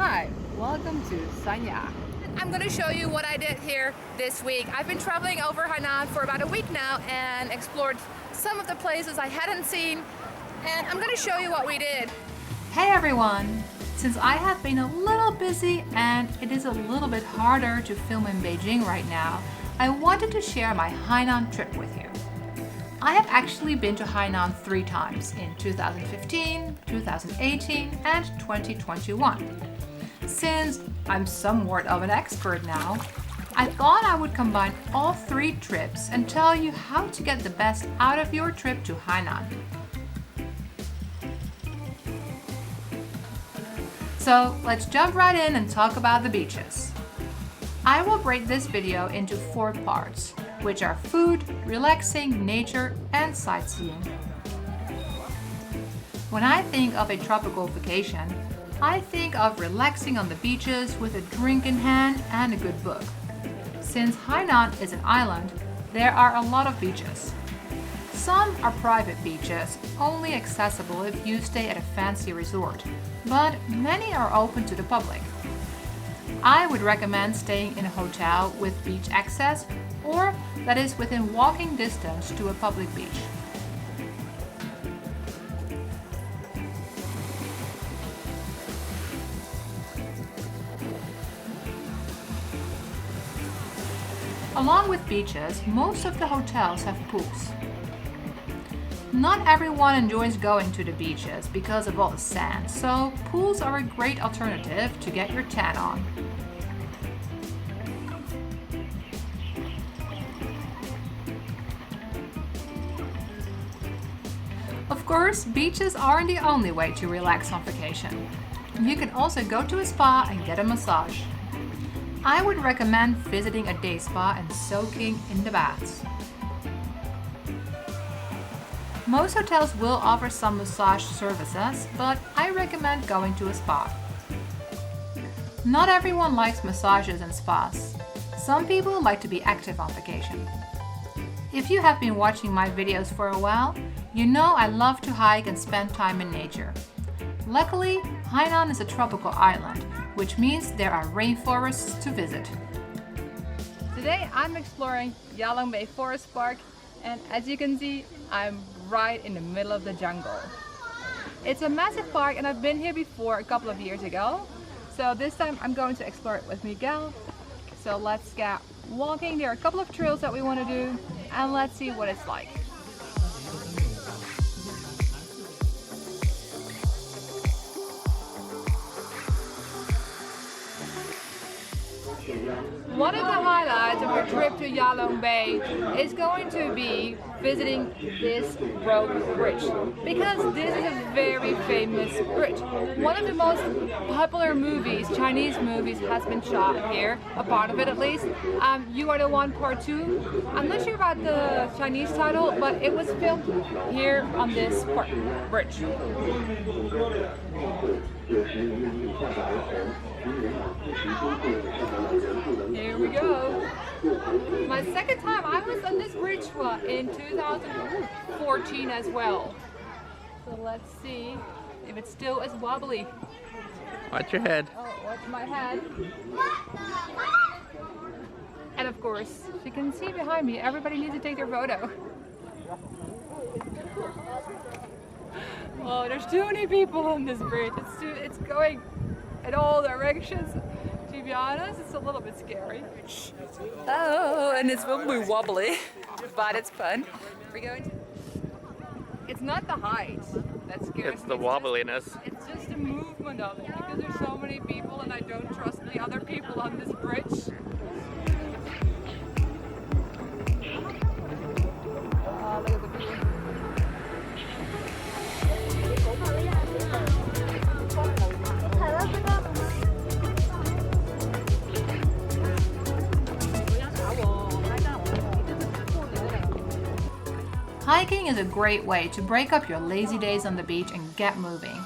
Hi, welcome to Sanya. I'm going to show you what I did here this week. I've been traveling over Hainan for about a week now and explored some of the places I hadn't seen, and I'm going to show you what we did. Hey everyone! Since I have been a little busy and it is a little bit harder to film in Beijing right now, I wanted to share my Hainan trip with you. I have actually been to Hainan 3 times in 2015, 2018 and 2021. Since I'm somewhat of an expert now, I thought I would combine all 3 trips and tell you how to get the best out of your trip to Hainan. So let's jump right in and talk about the beaches. I will break this video into 4 parts, which are food, relaxing, nature, and sightseeing. When I think of a tropical vacation, I think of relaxing on the beaches with a drink in hand and a good book. Since Hainan is an island, there are a lot of beaches. Some are private beaches, only accessible if you stay at a fancy resort, but many are open to the public. I would recommend staying in a hotel with beach access or that is within walking distance to a public beach. Along with beaches, most of the hotels have pools. Not everyone enjoys going to the beaches because of all the sand, so pools are a great alternative to get your tan on. Of course, beaches aren't the only way to relax on vacation. You can also go to a spa and get a massage. I would recommend visiting a day spa and soaking in the baths. Most hotels will offer some massage services, but I recommend going to a spa. Not everyone likes massages and spas. Some people like to be active on vacation. If you have been watching my videos for a while, you know I love to hike and spend time in nature. Luckily, Hainan is a tropical island, which means there are rainforests to visit. Today I'm exploring Yalong Bay Forest Park, and as you can see, I'm right in the middle of the jungle. It's a massive park and I've been here before a couple of years ago, so this time I'm going to explore it with Miguel. So let's get walking. There are a couple of trails that we want to do, and let's see what it's like. One of the highlights of our trip to Yalong Bay is going to be visiting this rope bridge, because this is a very famous bridge. One of the most popular movies, Chinese movies, has been shot here, a part of it at least. You Are the One Part 2. I'm not sure about the Chinese title, but it was filmed here on this bridge. Here we go. My second time I was on this bridge in 2014 as well. So let's see if it's still as wobbly. Watch your head. Oh, watch my head. And of course, you can see behind me, everybody needs to take their photo. Oh, there's too many people on this bridge. It's going in all directions. To be honest, it's a little bit scary. Oh, and it's really wobbly, but it's fun. We're going to... It's not the height that scares It's me. the wobbliness. It's just the movement of it, because there's so many people and I don't trust the other people on this bridge. Oh, look at the view. Hiking is a great way to break up your lazy days on the beach and get moving.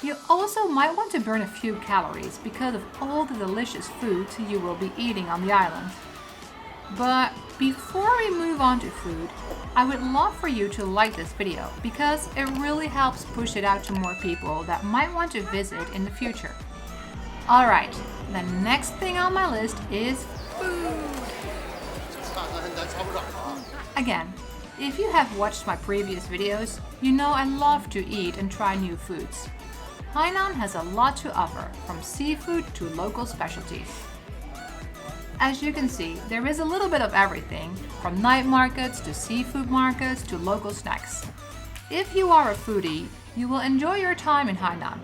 You also might want to burn a few calories because of all the delicious foods you will be eating on the island. But before we move on to food, I would love for you to like this video because it really helps push it out to more people that might want to visit in the future. Alright, the next thing on my list is food. Again, if you have watched my previous videos, you know I love to eat and try new foods. Hainan has a lot to offer, from seafood to local specialties. As you can see, there is a little bit of everything, from night markets to seafood markets to local snacks. If you are a foodie, you will enjoy your time in Hainan.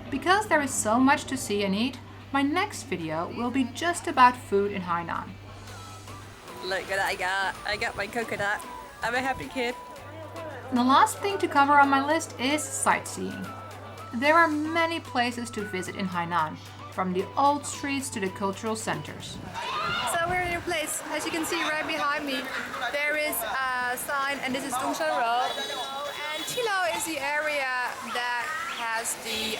Because there is so much to see and eat, my next video will be just about food in Hainan. Look what I got. I got my coconut. I'm a happy kid. The last thing to cover on my list is sightseeing. There are many places to visit in Hainan, from the old streets to the cultural centers. So we're in a place, as you can see right behind me, there is a sign, and this is Dongshan Road. And Qilao is the area that has the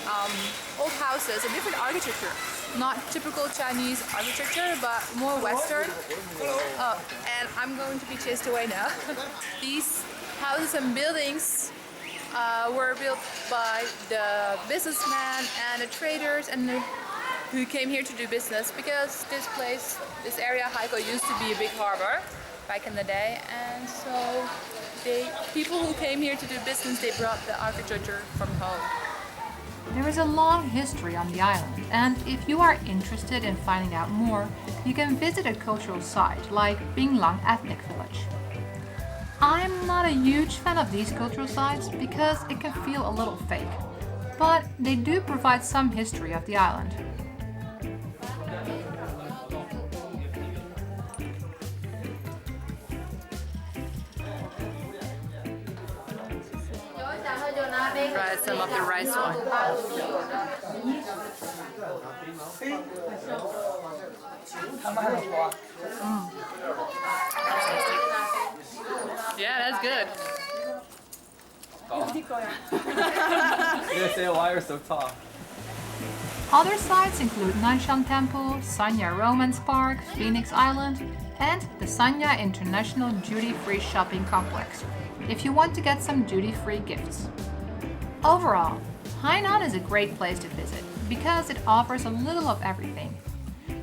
old houses and different architecture. Not typical Chinese architecture, but more Western. And I'm going to be chased away now. These houses and buildings were built by the businessmen and the traders who came here to do business, because this area, Haikou, used to be a big harbor back in the day, and so people who came here to do business, they brought the architecture from home. There is a long history on the island, and if you are interested in finding out more, you can visit a cultural site like Binglang Ethnic Village. I'm not a huge fan of these cultural sites because it can feel a little fake, but they do provide some history of the island. Try some of the rice one. Yeah, that's good. They say why you're so tall. Other sites include Nanshan Temple, Sanya Romance Park, Phoenix Island, and the Sanya International Duty-Free Shopping Complex, if you want to get some duty-free gifts. Overall, Hainan is a great place to visit because it offers a little of everything.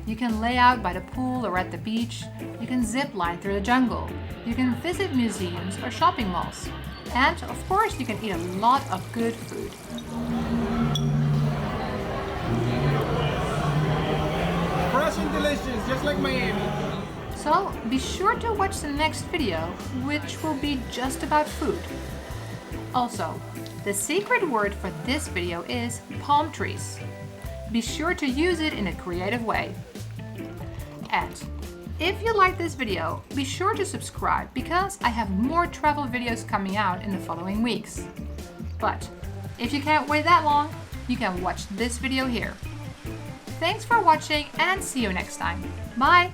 You can lay out by the pool or at the beach, you can zip line through the jungle, you can visit museums or shopping malls, and of course you can eat a lot of good food. Fresh and delicious, just like Miami. So be sure to watch the next video, which will be just about food. Also, the secret word for this video is palm trees. Be sure to use it in a creative way. And if you like this video, be sure to subscribe because I have more travel videos coming out in the following weeks. But if you can't wait that long, you can watch this video here. Thanks for watching and see you next time. Bye!